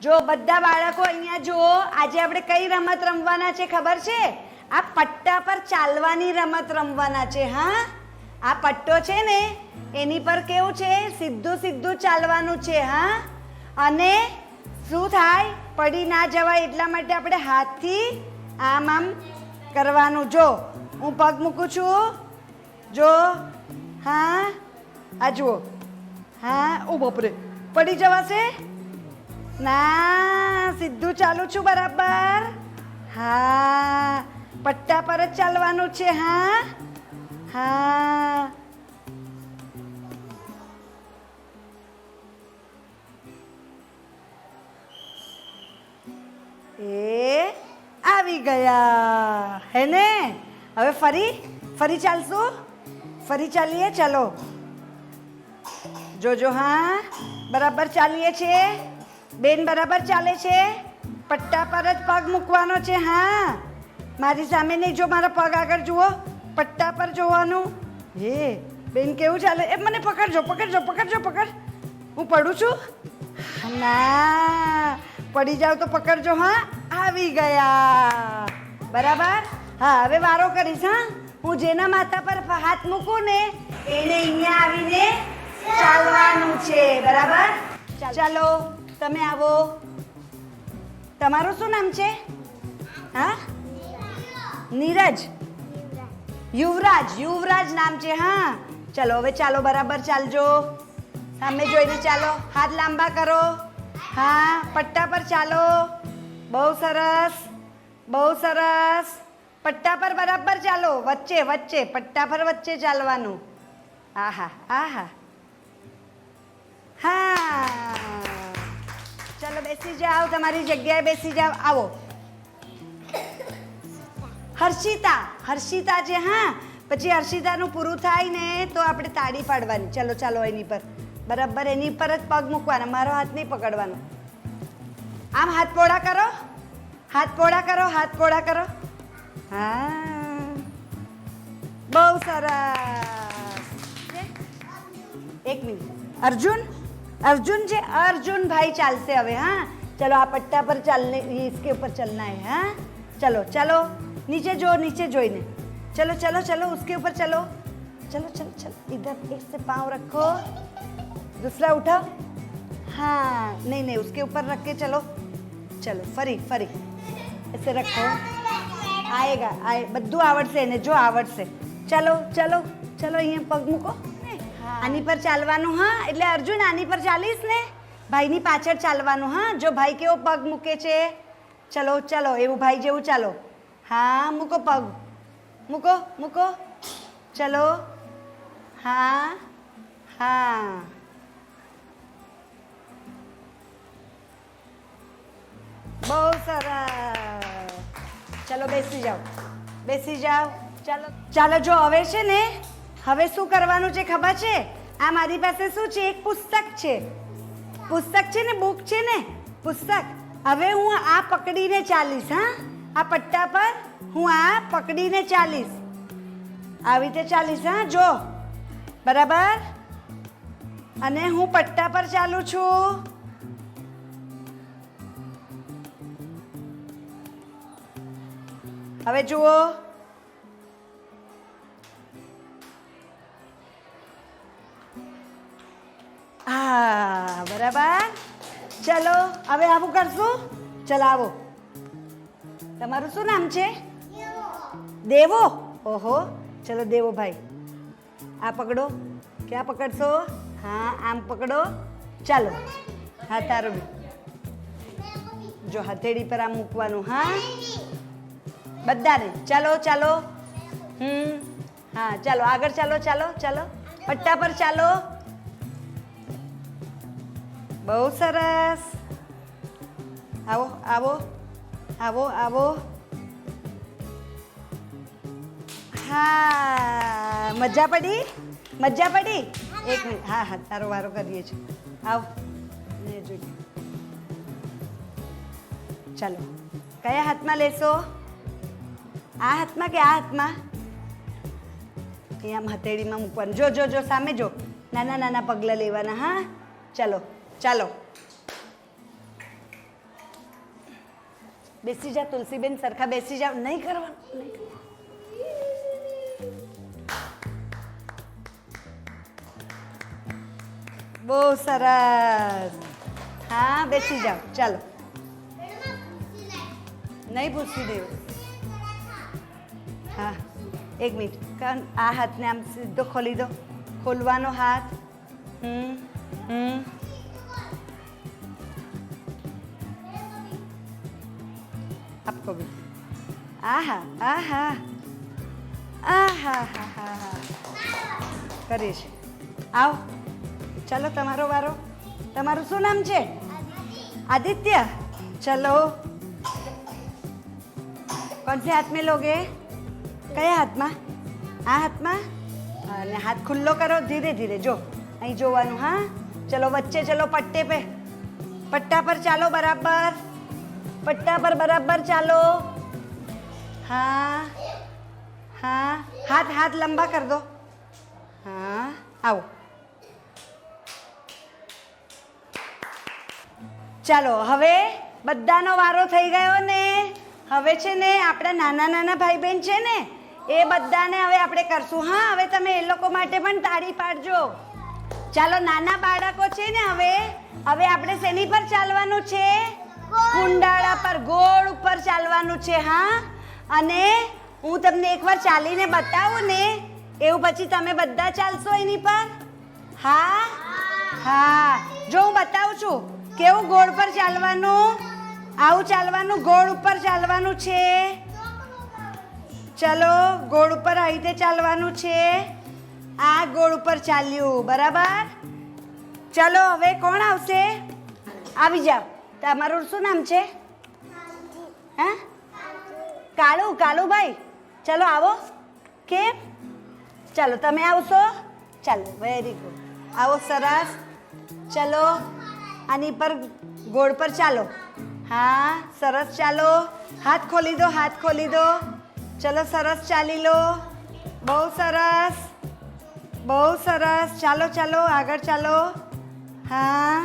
જો બધા બાળકો અહીંયા જુઓ, આજે આપણે કઈ રમત રમવાના છે ખબર છે? આ પટ્ટા પર ચાલવાની રમત રમવાના છે. હા, આ પટ્ટો છે ને એની પર કેવું છે, સીધું સીધું ચાલવાનું છે. હા, અને શું થાય, પડી ના જવાય એટલા માટે આપણે હાથથી આમ આમ કરવાનું. જો હું પગ મૂકું છું, જો. હા, આ જુઓ. હા, ઓ બાપરે, પડી જવાશે ના, સીધું ચાલું છું બરાબર. હા, પટ્ટા પર જ ચાલવાનું છે. હા હા, એ આવી ગયા હે ને. હવે ફરી ચાલશું, ફરી ચાલીએ. ચાલો જોજો. હા, બરાબર ચાલીએ છે બેન, બરાબર ચાલે છે. પટ્ટા પર જ પગ મૂકવાનો છે. હા, મારી સામે નહીં, જો મારા પગ આગળ જુઓ, પટ્ટા પર જોવાનું. હે બેન, કેવું ચાલે? એ મને પકડજો, પકડ. હું પડું છું ના, પડી જાવ તો પકડજો. હા, આવી ગયા બરાબર. હા, હવે વારો કરીશ. હા, હું જેના માથા પર હાથ મૂકું ને એને અહીંયા આવીને ચાલવાનું છે. બરાબર, ચાલો તમે આવો. તમારું શું નામ છે? હા, નીરજ, યુવરાજ નામ છે. હા, ચલો હવે ચાલો, બરાબર ચાલજો. સામે જોઈને ચાલો, હાથ લાંબા કરો. હા, પટ્ટા પર ચાલો. બહુ સરસ, બહુ સરસ. પટ્ટા પર બરાબર ચાલો, વચ્ચે પટ્ટા પર વચ્ચે ચાલવાનું. આહા આહા. હા, ચાલો બેસી જાઓ, તમારી જગ્યાએ બેસી જાઓ. આવો. હર્ષિતા છે. હા, પછી હર્ષિતાનું પૂરું થાય ને તો આપણે તાળી પાડવાની. ચાલો એની પર બરાબર, એની પર જ પગ મૂકવાના, મારો હાથ નહીં પકડવાનો. આમ હાથ પોળા કરો. હા, બહુ સરસ. એક મિનિટ, अर्जुन છે, अर्जुन ચાલશે હવે. હા, ચલો આ પટ્ટા પર ચાલને, इसके ऊपर चलना है. हाँ, चलो नीचे જોઈને चलो उसके ऊपर चलो इधर एक से पाँव रखो, दूसरा उठाओ. हाँ, नहीं उसके ऊपर रख के चलो ફરી ऐसे रखो. आएगा બધું આવડશે એને, જો આવડશે. ચલો અહીંયા પગ મૂકો. આની પર ચાલવાનું. હા, એટલે અર્જુન આની પર ચાલીશ ને, ભાઈની પાછળ ચાલવાનું. હા, જો ભાઈ કેવો પગ મૂકે છે. ચલો એવું ભાઈ જેવું ચાલો. હા, મૂકો પગ, મૂકો. ચલો. હા, બહુ સરસ. ચલો બેસી જાઓ. ચાલો જો હવે છે ને, હવે શું કરવાનું છે ખબર છે? આ મારી પાસે શું છે, એક પુસ્તક છે ને, બુક છે ને, પુસ્તક. હવે હું આ પકડીને ચાલીશ. હા, આ પટ્ટા પર હું આ પકડીને ચાલીશ, આવી રીતે ચાલીશ. હા, જો બરાબર. અને હું પટ્ટા પર ચાલું છું. હવે જુઓ. હા, બરાબર. ચલો હવે આવું કરશું. ચલો આવો. તમારું શું નામ છે? દેવો. ઓહો, ચલો દેવો ભાઈ, આ પકડો. ક્યાં પકડશો? હા, આમ પકડો. ચાલો. હા, તારું બી જો હથેળી પર આમ મૂકવાનું. હા, બધાને. ચાલો. હા, ચાલો આગળ ચાલો. પટ્ટા પર ચાલો. બહુ સરસ. આવો. હા, મજા પડી. એક મિનિટ. હા, તારો વારો કરીએ છીએ. આવો ને જોઈએ. ચાલો, કયા હાથમાં લેશો? આ હાથમાં કે આ હાથમાં? આમ હથેળીમાં મૂકવાનું. જો સામે જો. નાના પગલાં લેવાના. હા, ચાલો. બેસી જા તુલસીબેન, સરખા બેસી જાઓ. નહીં કરવાનું, નહીં. બહુ સરસ. હા બેસી જાઓ, ચાલો. નહીં પૂછી દેવું. હા એક મિનિટ, આ હાથને આમ સીધો ખોલી દો. ખોલવાનો હાથ. આપકો भी. આહા આહા આહા હા હા હા કરીશ. આવો ચલો, તમારો વારો. તમારું શું નામ છે? आदित्य. चलो, कौन से हाथ में लोगे? કયા હાથમાં? આ હાથમાં. અને હાથ ખુલ્લો કરો, ધીરે ધીરે. જો અહીં જોવાનું. હા ચલો વચ્ચે, ચલો પટ્ટે पे, પટ્ટા પર ચાલો બરાબર. પટ્ટા પર બરાબર ચાલો. हाँ हाँ, हाथ हाथ लंबा कर दो. हाँ आओ. ચાલો હવે બધાનો વારો થઈ ગયો ને. હવે છે ને આપણા નાના નાના ભાઈ બહેન છે ને, એ બધાને હવે આપણે કરશું. હા હવે તમે એ લોકો માટે પણ તાળી પાડજો. ચાલો નાના બાળકો છે ને, હવે આપણે શેની પર ચાલવાનું છે? કુંડાળા પર, ગોળ ઉપર ચાલવાનું છે. હા, અને હું તમને એકવાર ચાલીને બતાવું ને, એવું પછી તમે બધા ચાલશો એની પર. હા હા, જો હું બતાવું છું કેવું ગોળ પર ચાલવાનું. આવું ચાલવાનું, ગોળ ઉપર ચાલવાનું છે. ચલો ગોળ ઉપર આવી રીતે ચાલવાનું છે. આ ગોળ ઉપર ચાલ્યું બરાબર. ચલો હવે કોણ આવશે? આવી જાઓ. તમારું શું નામ છે? હા કાળુ. કાળુભાઈ ચલો આવો. કેમ? ચાલો તમે આવશો. ચાલો વેરી ગુડ. આવો સરસ. ચલો આની પર ગોળ પર ચાલો. હા સરસ ચાલો. હાથ ખોલી દો, હાથ ખોલી દો. ચલો સરસ ચાલી લો. બહુ સરસ, બહુ સરસ. ચાલો ચાલો આગળ ચાલો. હા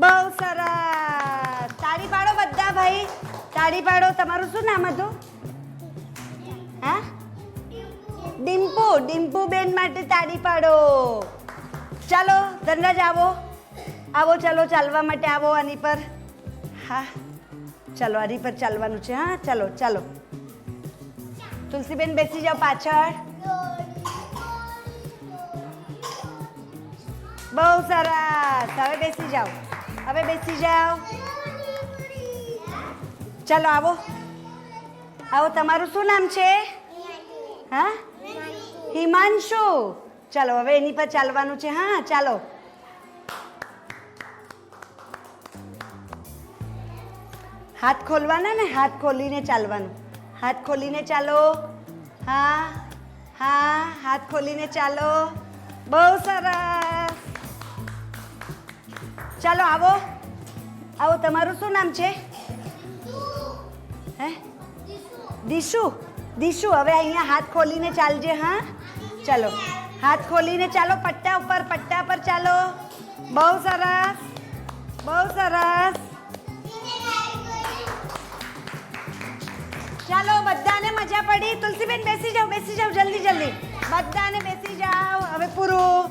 બહુ સરસ. તાળી પાડો બધા ભાઈ, તાળી પાડો. તમારું શું નામ હતું? હા ડિમ્પુ. ડિમ્પુ બેન માટે તાળી પાડો. ચાલો ધનરાજ આવો, આવો. ચાલો ચાલવા માટે આવો આની પર. હા ચાલો આની પર ચાલવાનું છે. હા ચાલો ચાલો. તુલસીબેન બેસી જાઓ પાછળ. બહુ સરસ. હવે બેસી જાઓ, હવે બેસી જાઓ. ચાલો આવો, આવો. તમારું શું નામ છે? હા હિમાંશુ. ચાલો હવે એની પર ચાલવાનું છે. હા ચાલો. હાથ ખોલવાના ને, હાથ ખોલીને ચાલવાનું. હાથ ખોલીને ચાલો. હા હા, હાથ ખોલીને ચાલો. બહુ સરસ. ચાલો આવો, આવો. તમારું શું નામ છે? હે દીશુ. દીશુ હવે અહીંયા હાથ ખોલીને ચાલજે. હા ચાલો હાથ ખોલીને ચાલો. પટ્ટા ઉપર, પટ્ટા પર ચાલો. બહુ સરસ, બહુ સરસ. ચાલો બધાને મજા પડી? તુલસીબેન બેસી જાઓ, બેસી જાઓ જલ્દી જલ્દી. બધાને બેસી જાઓ. હવે પૂરું.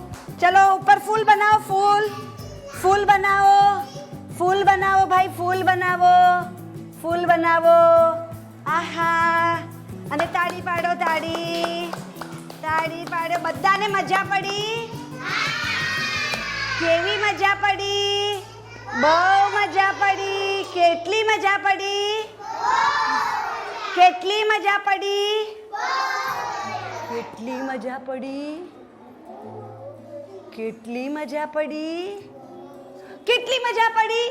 ચલો ઉપર ફૂલ બનાવો. ફૂલ, ફૂલ બનાવો. ફૂલ બનાવો ભાઈ, ફૂલ બનાવો. ફૂલ બનાવો. આહા. અને તાળી પાડો, તાળી, તાળી પાડો. બધાને મજા પડી? કેવી મજા પડી? બહુ મજા પડી. કેટલી મજા પડી? કેટલી મજા પડી? કેટલી મજા પડી? કેટલી મજા પડી? કેટલી મજા પડી?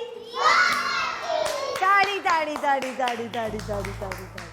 તાળી તાળી તાળી તાળી તાળી તાળી તાળી.